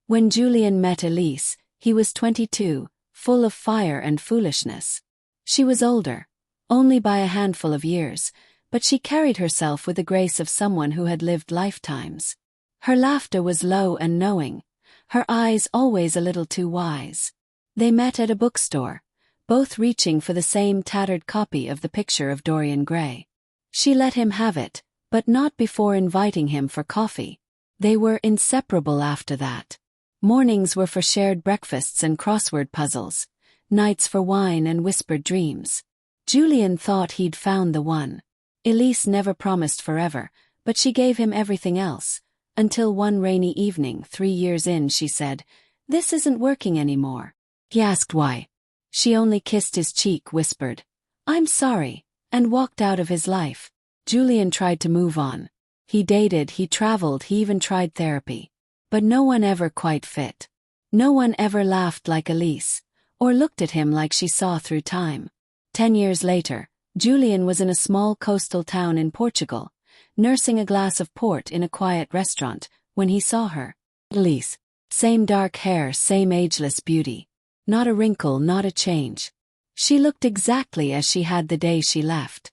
When Julian met Elise, he was 22, full of fire and foolishness. She was older, only by a handful of years, but she carried herself with the grace of someone who had lived lifetimes. Her laughter was low and knowing, her eyes always a little too wise. They met at a bookstore, both reaching for the same tattered copy of The Picture of Dorian Gray. She let him have it, but not before inviting him for coffee. They were inseparable after that. Mornings were for shared breakfasts and crossword puzzles, nights for wine and whispered dreams. Julian thought he'd found the one. Elise never promised forever, but she gave him everything else, until one rainy evening 3 years in she said, "This isn't working anymore." He asked why. She only kissed his cheek, whispered, "I'm sorry," and walked out of his life. Julian tried to move on. He dated, he traveled, he even tried therapy. But no one ever quite fit. No one ever laughed like Elise, or looked at him like she saw through time. 10 years later, Julian was in a small coastal town in Portugal, nursing a glass of port in a quiet restaurant, when he saw her. Elise. Same dark hair, same ageless beauty. Not a wrinkle, not a change. She looked exactly as she had the day she left.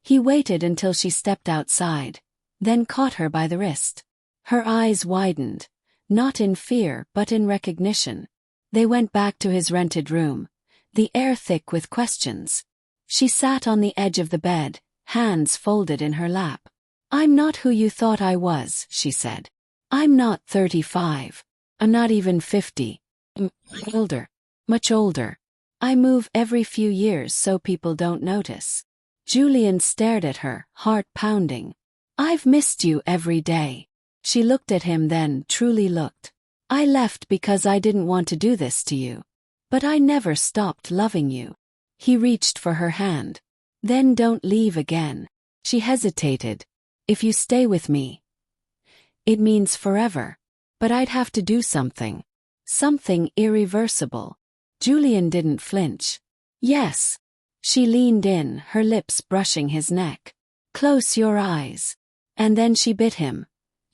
He waited until she stepped outside, then caught her by the wrist. Her eyes widened, not in fear but in recognition. They went back to his rented room, the air thick with questions. She sat on the edge of the bed, hands folded in her lap. "I'm not who you thought I was," she said. "I'm not 35. I'm not even 50. I'm older. Much older. I move every few years so people don't notice." Julian stared at her, heart pounding. "I've missed you every day." She looked at him, then truly looked. "I left because I didn't want to do this to you. But I never stopped loving you." He reached for her hand. "Then don't leave again." She hesitated. "If you stay with me, it means forever. But I'd have to do something. Something irreversible." Julian didn't flinch. "Yes." She leaned in, her lips brushing his neck. "Close your eyes." And then she bit him.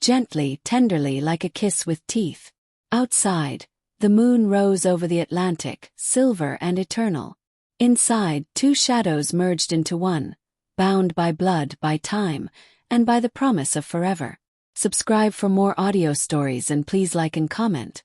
Gently, tenderly, like a kiss with teeth. Outside, the moon rose over the Atlantic, silver and eternal. Inside, 2 shadows merged into one, bound by blood, by time, and by the promise of forever. Subscribe for more audio stories and please like and comment.